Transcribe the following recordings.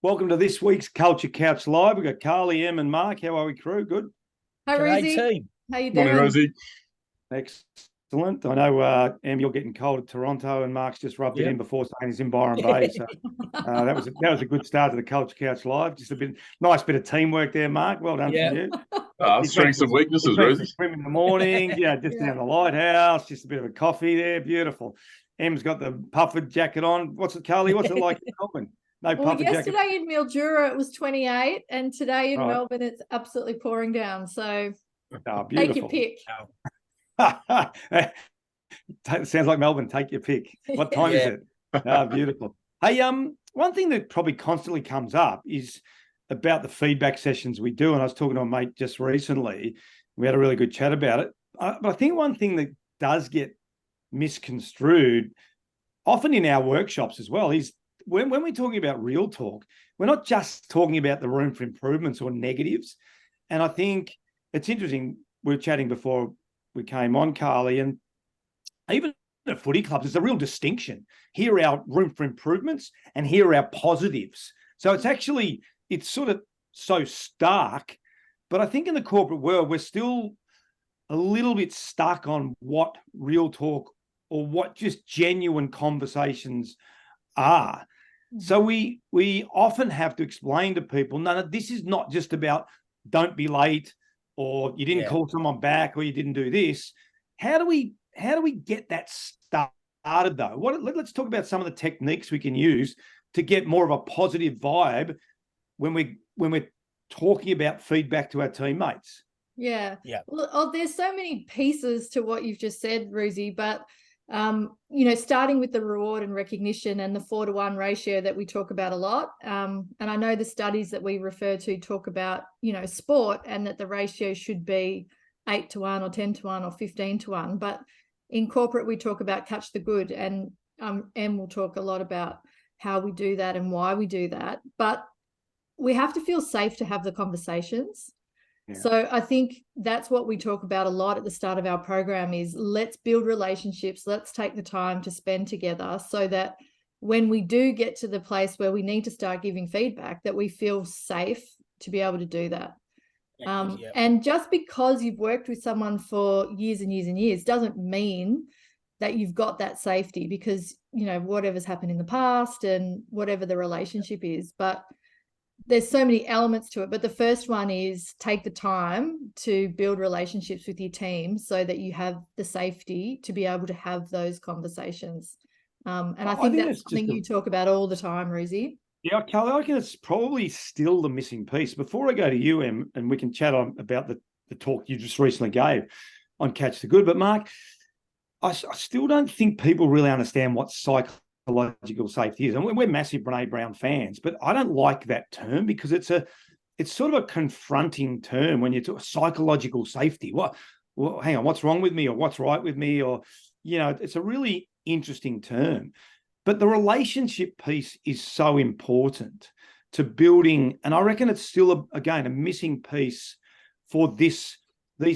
Welcome to this week's Culture Couch Live. We've got Carly, Em, and Mark. How are we, crew? Good? Hi, G'day, Rosie. team. How you doing? Morning, Rosie. Excellent. I know, Em, you're getting cold at Toronto, and Mark's just rubbed it Yep. in before saying he's in Byron Bay. So that was a good start to the Culture Couch Live. Just a nice bit of teamwork there, Mark. Well done Yeah. from you. Strengths and weaknesses, He's been for Rosie. swim in the morning, just Yeah. down the lighthouse, just a bit of a coffee there. Beautiful. Em's got the puffer jacket on. What's it, Carly? What's it like in Melbourne? No Well, puffer jacket. yesterday in Mildura it was 28, and today in Right. Melbourne it's absolutely pouring down. So Oh, take your beautiful. pick. Sounds like Melbourne. Take your pick. What time is Yeah. it? Beautiful. Hey, one thing that probably constantly comes up is about the feedback sessions we do. And I was talking to a mate just recently. We had a really good chat about it. But I think one thing that does get misconstrued, often in our workshops as well, is when we're talking about real talk, we're not just talking about the room for improvements or negatives. And I think it's interesting. We were chatting before we came on, Carly, and even at footy clubs, there's a real distinction. Here are our room for improvements, and here are our positives. So it's sort of so stark. But I think in the corporate world, we're still a little bit stuck on what real talk or what just genuine conversations are. So we often have to explain to people, no, this is not just about don't be late, or you didn't call someone back, or you didn't do this. How do we get that started though? Let's talk about some of the techniques we can use to get more of a positive vibe when we're talking about feedback to our teammates. Yeah. Yeah. Well, there's so many pieces to what you've just said, Rosie, but starting with the reward and recognition and the 4-to-1 ratio that we talk about a lot. And I know the studies that we refer to talk about, sport, and that the ratio should be 8-to-1 or 10-to-1 or 15-to-1. But in corporate, we talk about catch the good, and Em will talk a lot about how we do that and why we do that. But we have to feel safe to have the conversations. Yeah. So I think that's what we talk about a lot at the start of our program is let's build relationships. Let's take the time to spend together so that when we do get to the place where we need to start giving feedback, that we feel safe to be able to do that. And just because you've worked with someone for years and years and years doesn't mean that you've got that safety, because, whatever's happened in the past and whatever the relationship is, but there's so many elements to it. But the first one is take the time to build relationships with your team so that you have the safety to be able to have those conversations. And I think that's something you talk about all the time, Rosie. Yeah, Carly, I reckon it's probably still the missing piece. Before I go to you, Em, and we can chat on about the talk you just recently gave on Catch the Good. But Mark, I still don't think people really understand what psychological safety is. And we're massive Brene Brown fans, but I don't like that term because it's sort of a confronting term when you talk psychological safety. Well, hang on, what's wrong with me, or what's right with me, or it's a really interesting term. But the relationship piece is so important to building, and I reckon it's still a missing piece for these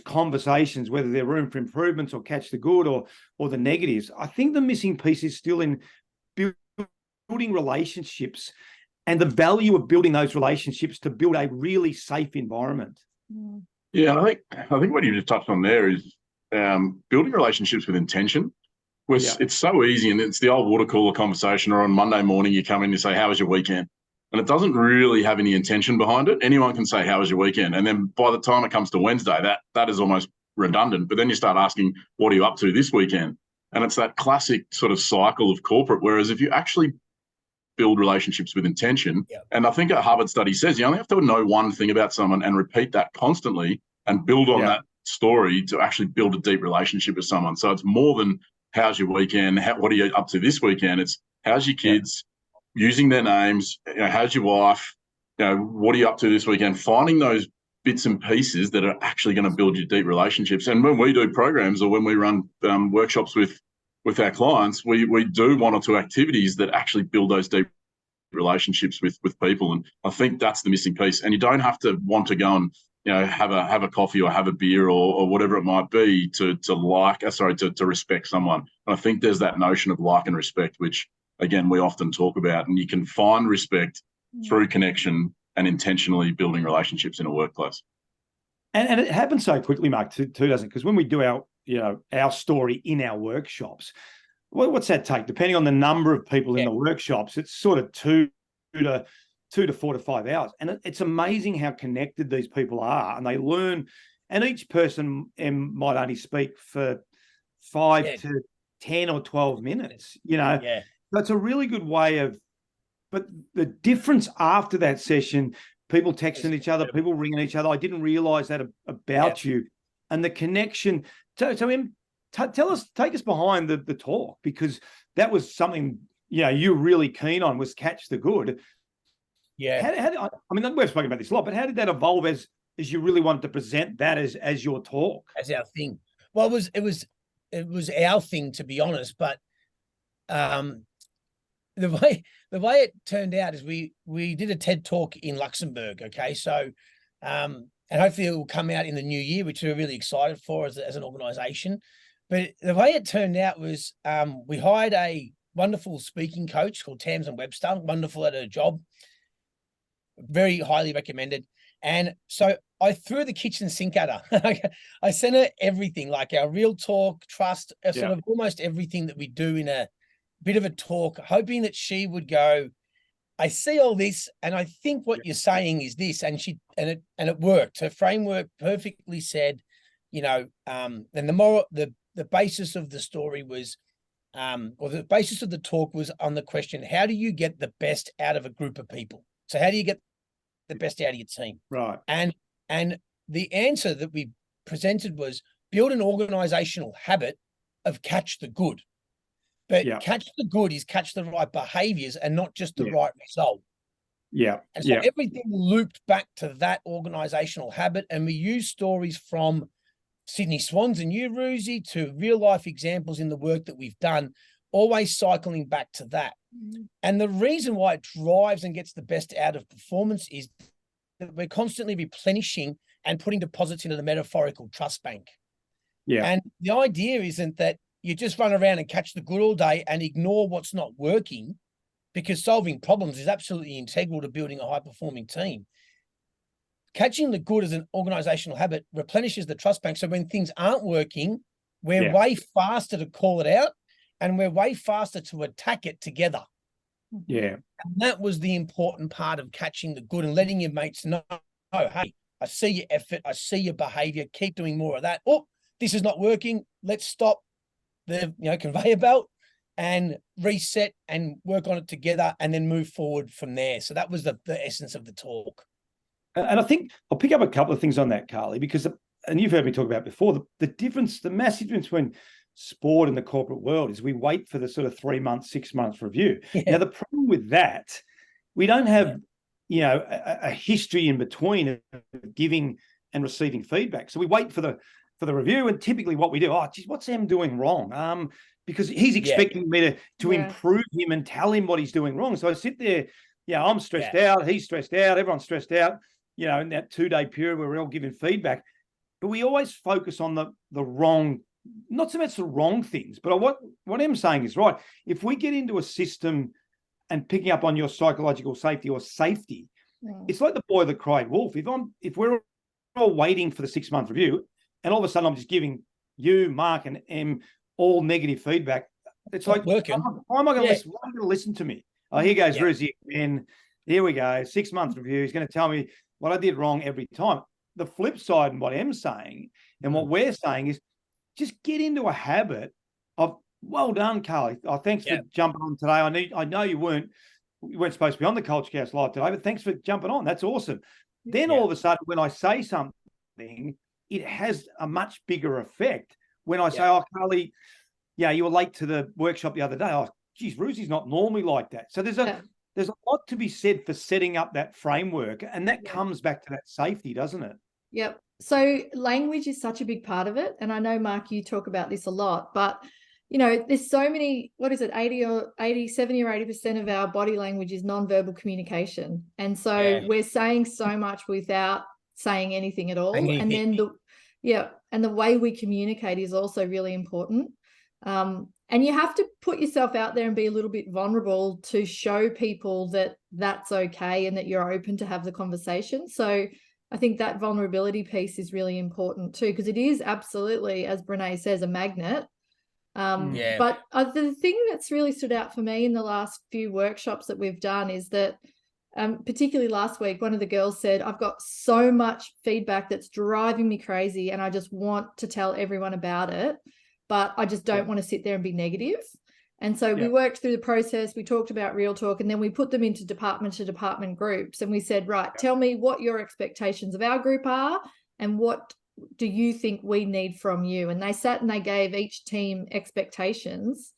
conversations, whether they're room for improvements or catch the good or the negatives. I think the missing piece is still in building relationships and the value of building those relationships to build a really safe environment. Yeah, I think what you just touched on there is building relationships with intention. It's so easy, and it's the old water cooler conversation, or on Monday morning you come in and you say, how was your weekend? And it doesn't really have any intention behind it. Anyone can say, how was your weekend? And then by the time it comes to Wednesday, that is almost redundant. But then you start asking, what are you up to this weekend? And it's that classic sort of cycle of corporate, whereas if you actually build relationships with intention, and I think a Harvard study says you only have to know one thing about someone and repeat that constantly and build on that story to actually build a deep relationship with someone. So it's more than how's your weekend? What are you up to this weekend? It's how's your kids, using their names, how's your wife, what are you up to this weekend? Finding those bits and pieces that are actually going to build you deep relationships. And when we do programs or when we run workshops with our clients, we do one or two activities that actually build those deep relationships with people. And I think that's the missing piece. And you don't have to want to go and have a coffee or have a beer or whatever it might be to respect someone. And I think there's that notion of like and respect, which again we often talk about. And you can find respect through connection and intentionally building relationships in a workplace. And it happens so quickly, Mark, too, doesn't it? Because when we do our story in our workshops, what's that take? Depending on the number of people in the workshops, it's sort of 2 to 4 to 5 hours. And it's amazing how connected these people are, and they learn. And each person might only speak for 5 to 10 or 12 minutes, Yeah. That's a really good way of, but the difference after that session, people texting each other, people ringing each other. I didn't realize that about you, and the connection. So take us behind the talk, because that was something, you're really keen on, was catch the good. Yeah. I mean, we've spoken about this a lot, but how did that evolve as you really wanted to present that as your talk? As our thing. Well, it was our thing, to be honest, but the way it turned out is we did a TED talk in Luxembourg. Okay. So, and hopefully it will come out in the new year, which we're really excited for as an organization. But the way it turned out was, we hired a wonderful speaking coach called Tamsin Webster, wonderful at her job, very highly recommended. And so I threw the kitchen sink at her. I sent her everything, like our real talk, trust, sort of almost everything that we do in a bit of a talk, hoping that she would go, I see all this, and I think what you're saying is this. And it worked. Her framework perfectly said, and the basis of the story was, or the basis of the talk was on the question, how do you get the best out of a group of people? So how do you get the best out of your team? Right. And the answer that we presented was build an organizational habit of catch the good. But catch the good is catch the right behaviors and not just the right result. Yeah. And so everything looped back to that organizational habit. And we use stories from Sydney Swans and you, Ruzi, to real life examples in the work that we've done, always cycling back to that. Mm-hmm. And the reason why it drives and gets the best out of performance is that we're constantly replenishing and putting deposits into the metaphorical trust bank. Yeah. And the idea isn't that you just run around and catch the good all day and ignore what's not working, because solving problems is absolutely integral to building a high-performing team. Catching the good as an organizational habit replenishes the trust bank. So when things aren't working, we're way faster to call it out, and we're way faster to attack it together. Yeah. And that was the important part of catching the good and letting your mates know, oh, hey, I see your effort, I see your behavior, keep doing more of that. Oh, this is not working. Let's stop the conveyor belt and reset and work on it together and then move forward from there. So that was the essence of the talk. And I think I'll pick up a couple of things on that, Carly, because, and you've heard me talk about before, the difference, the massive difference between sport and the corporate world is we wait for the sort of 3 months, 6 months review. Yeah. Now, the problem with that, we don't have, a history in between of giving and receiving feedback. So we wait for the review, and typically what we do, geez, what's Em doing wrong? Because he's expecting me to improve him and tell him what he's doing wrong. So I sit there, I'm stressed out, he's stressed out, everyone's stressed out, in that 2-day period where we're all giving feedback. But we always focus on the wrong, not so much the wrong things, but what Em's saying is right. If we get into a system and picking up on your psychological safety or safety, it's like the boy that cried wolf. If we're all waiting for the 6-month review, and all of a sudden I'm just giving you, Mark, and Em all negative feedback, it's like, working. Why am I going to listen to me? Oh, here goes Ruzi, and here we go, 6-month review. He's going to tell me what I did wrong every time. The flip side, and what Em's saying, and what we're saying is, just get into a habit of, well done, Carly. Oh, thanks for jumping on today. I know you weren't supposed to be on the Culture Cast Live today, but thanks for jumping on. That's awesome. Then all of a sudden, when I say something, it has a much bigger effect. When I say, oh, Carly, you were late to the workshop the other day. Oh, geez, Ruzi's not normally like that. So there's a lot to be said for setting up that framework, and that comes back to that safety, doesn't it? Yep. So language is such a big part of it. And I know, Mark, you talk about this a lot, but, there's so many, 70 or 80% of our body language is nonverbal communication. And so we're saying so much without saying anything at all. And then and the way we communicate is also really important. And you have to put yourself out there and be a little bit vulnerable to show people that that's okay and that you're open to have the conversation. So I think that vulnerability piece is really important too, because it is absolutely, as Brene says, a magnet. But the thing that's really stood out for me in the last few workshops that we've done is that, particularly last week, one of the girls said, I've got so much feedback that's driving me crazy and I just want to tell everyone about it, but I just don't want to sit there and be negative. And so we worked through the process, we talked about Real Talk, and then we put them into department to department groups. And we said, right, tell me what your expectations of our group are and what do you think we need from you? And they sat and they gave each team expectations.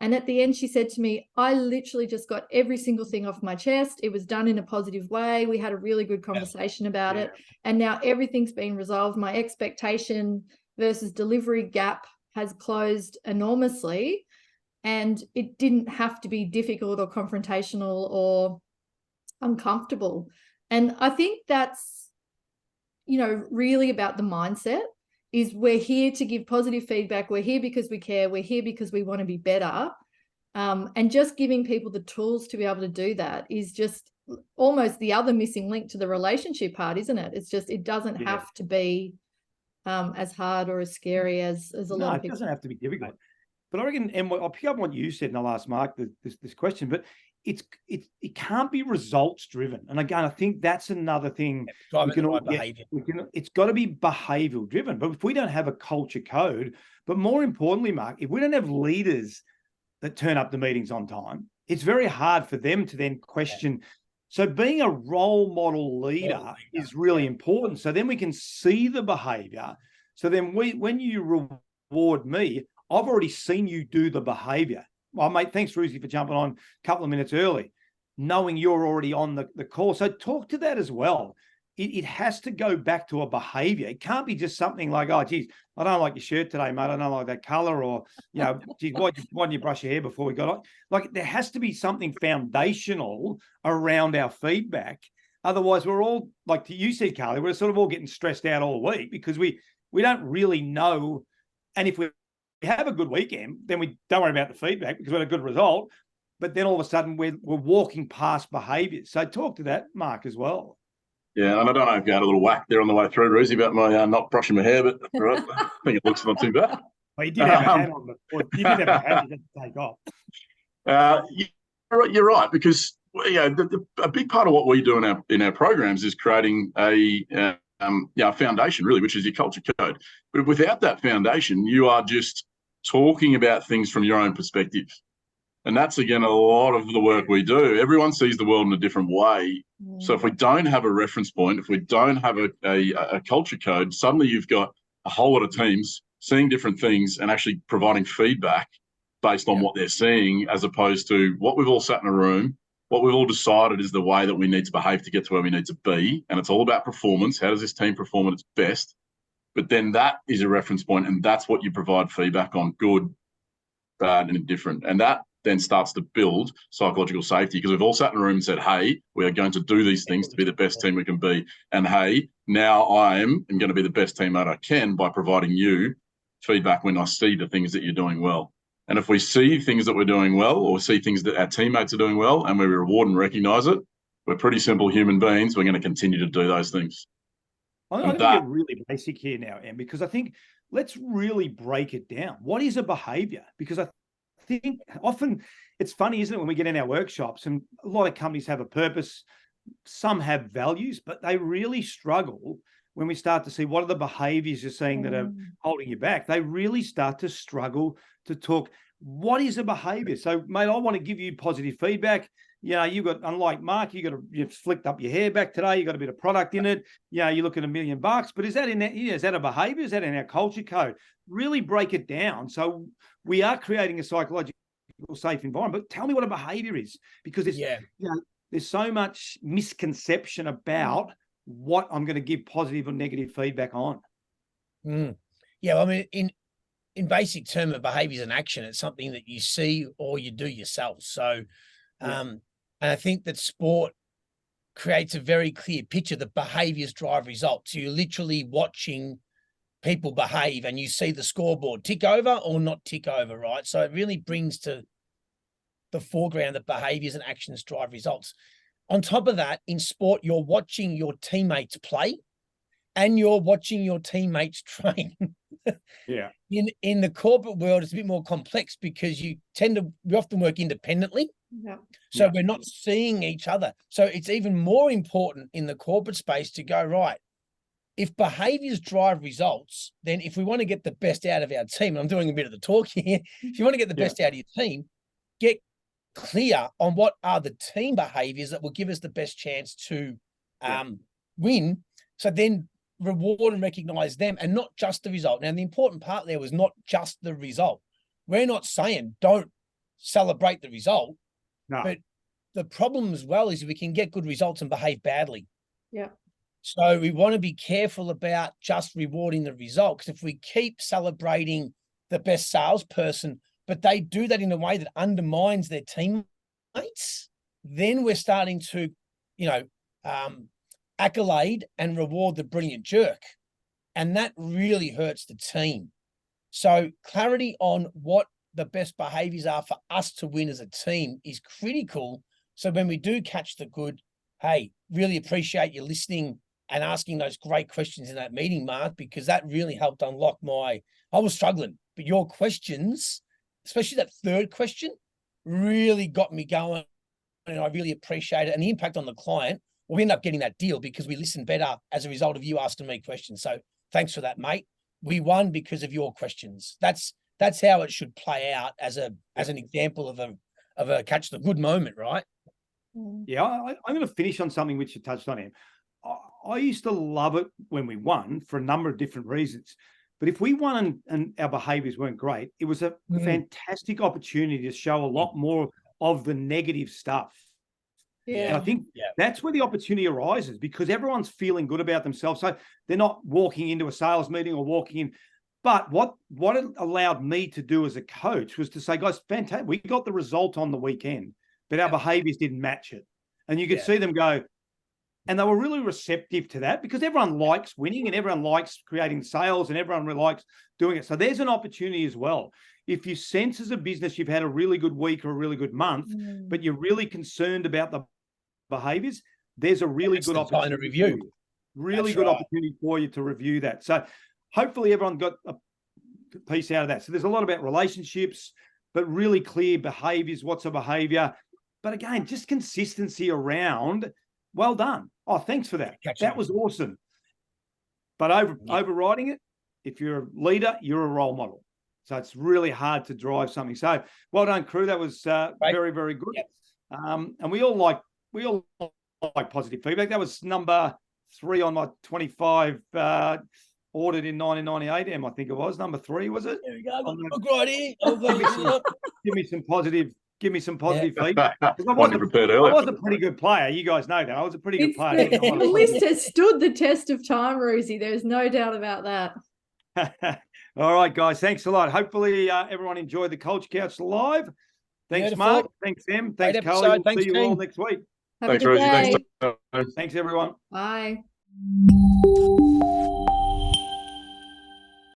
And at the end, she said to me, I literally just got every single thing off my chest. It was done in a positive way. We had a really good conversation about it. And now everything's been resolved. My expectation versus delivery gap has closed enormously. And it didn't have to be difficult or confrontational or uncomfortable. And I think that's, you know, really about the mindset. Is we're here to give positive feedback. We're here because we care. We're here because we want to be better. And just giving people the tools to be able to do that is just almost the other missing link to the relationship part, isn't it? It's just, it doesn't have to be as hard or as scary as a lot of people. It doesn't have to be difficult. But I reckon, and I'll pick up on what you said in the last, Mark, this question, but it can't be results driven. And again, I think that's another thing. It's got to be behavioral driven. But if we don't have a culture code, but more importantly, Mark, if we don't have leaders that turn up the meetings on time, it's very hard for them to then question. So being a role model leader is really important. So then we can see the behavior. So then when you reward me, I've already seen you do the behavior. Well, mate, thanks, Ruzi, for jumping on a couple of minutes early, knowing you're already on the call. So talk to that as well. It has to go back to a behavior. It can't be just something like, oh, geez, I don't like your shirt today, mate. I don't like that color. Or, you know, geez, why didn't you brush your hair before we got on? Like, there has to be something foundational around our feedback. Otherwise, we're all, like you said, Carly, we're sort of all getting stressed out all week because we don't really know. And if we have a good weekend, then we don't worry about the feedback because we had a good result. But then all of a sudden we're walking past behaviours. So talk to that, Mark, as well. Yeah, and I don't know if you had a little whack there on the way through, Ruzi, about my not brushing my hair, but right, I think it looks not too bad. Well, you did have a hat on before. You did have a hat you had to take off. You're right, because a big part of what we do in our programs is creating a foundation, really, which is your culture code. But without that foundation, you are just talking about things from your own perspective. And that's, again, a lot of the work we do. Everyone sees the world in a different way. So if we don't have a reference point, if we don't have a culture code, suddenly you've got a whole lot of teams seeing different things and actually providing feedback based on what they're seeing, as opposed to what we've all sat in a room, what we've all decided is the way that we need to behave to get to where we need to be. And it's all about performance. How does this team perform at its best? But then that is a reference point, and that's what you provide feedback on: good, bad, and indifferent. And that then starts to build psychological safety, because we've all sat in a room and said, hey, we are going to do these things to be the best team we can be. And hey, now I am going to be the best teammate I can by providing you feedback when I see the things that you're doing well. And if we see things that we're doing well, or see things that our teammates are doing well, and we reward and recognise it, we're pretty simple human beings. We're going to continue to do those things. I'm going to get really basic here now, Em, because I think let's really break it down. What is a behaviour? Because I think often it's funny, isn't it, when we get in our workshops, and a lot of companies have a purpose, some have values, but they really struggle when we start to see what are the behaviors you're seeing that are holding you back. They really start to struggle to talk, what is a behavior? So, mate, I want to give you positive feedback. You know, you've got, unlike Mark, you've flicked up your hair back today. You got a bit of product in it. You know, you look at $1 million, but is that is that a behavior? Is that in our culture code? Really break it down. So we are creating a psychological safe environment, but tell me what a behavior is, because there's so much misconception about what I'm going to give positive or negative feedback on. Yeah, I mean, in basic term, a behavior is an action. It's something that you see or you do yourself. So, and I think that sport creates a very clear picture that behaviors drive results. So you're literally watching people behave and you see the scoreboard tick over or not tick over, right? So it really brings to the foreground that behaviors and actions drive results. On top of that, in sport, you're watching your teammates play and you're watching your teammates train. Yeah. In the corporate world, it's a bit more complex because we often work independently. Yeah. So Yeah. we're not seeing each other. So it's even more important in the corporate space to go, right, if behaviors drive results, then if we want to get the best out of our team, and I'm doing a bit of the talk here, if you want to get the best out of your team, get clear on what are the team behaviors that will give us the best chance to win. So then reward and recognize them and not just the result. Now, the important part there was not just the result. We're not saying don't celebrate the result, No. but the problem as well is we can get good results and behave badly. Yeah. So we want to be careful about just rewarding the result, because if we keep celebrating the best salesperson, but they do that in a way that undermines their teammates, then we're starting to, accolade and reward the brilliant jerk. And that really hurts the team. So clarity on what the best behaviors are for us to win as a team is critical. So when we do catch the good, hey, really appreciate you listening and asking those great questions in that meeting, Mark, because that really helped unlock I was struggling, but your questions, especially that third question, really got me going. And I really appreciate it. And the impact on the client, we end up getting that deal because we listened better as a result of you asking me questions. So thanks for that, mate. We won because of your questions. That's how it should play out as an example of a catch the good moment, right? Yeah, I'm going to finish on something which you touched on, Em. I used to love it when we won for a number of different reasons. But if we won and our behaviors weren't great, it was a fantastic opportunity to show a lot more of the negative stuff. Yeah. And I think that's where the opportunity arises, because everyone's feeling good about themselves. So they're not walking into a sales meeting or walking in. But what it allowed me to do as a coach was to say, guys, fantastic. We got the result on the weekend, but our behaviors didn't match it. And you could see them go, and they were really receptive to that, because everyone likes winning and everyone likes creating sales and everyone really likes doing it. So there's an opportunity as well. If you sense as a business you've had a really good week or a really good month, but you're really concerned about the behaviors, there's a really good opportunity to review. Really good opportunity for you to review that. So hopefully everyone got a piece out of that. So there's a lot about relationships, but really clear behaviors. What's a behavior? But again, just consistency around. Well done. Oh, thanks for that. That was awesome. But overriding it, if you're a leader, you're a role model. So it's really hard to drive something. So well done, crew. That was very, very good. Yep. And we all like positive feedback. That was number 3 on my 25 ordered in 1998. I think it was number 3. Was it? There we go. Look right here. Give me some positive feedback. One you prepared earlier. I was a pretty good player. You guys know that. I was a pretty good player. The list has stood the test of time, Rosie. There's no doubt about that. All right, guys. Thanks a lot. Hopefully everyone enjoyed the Culture Couch Live. Thanks, Beautiful. Mark. Thanks, Em. Thanks, Great Carly. episode. We'll Thanks, see you all team. next week. Have a Thanks, good Rosie. day. Thanks, Thanks, everyone. Bye.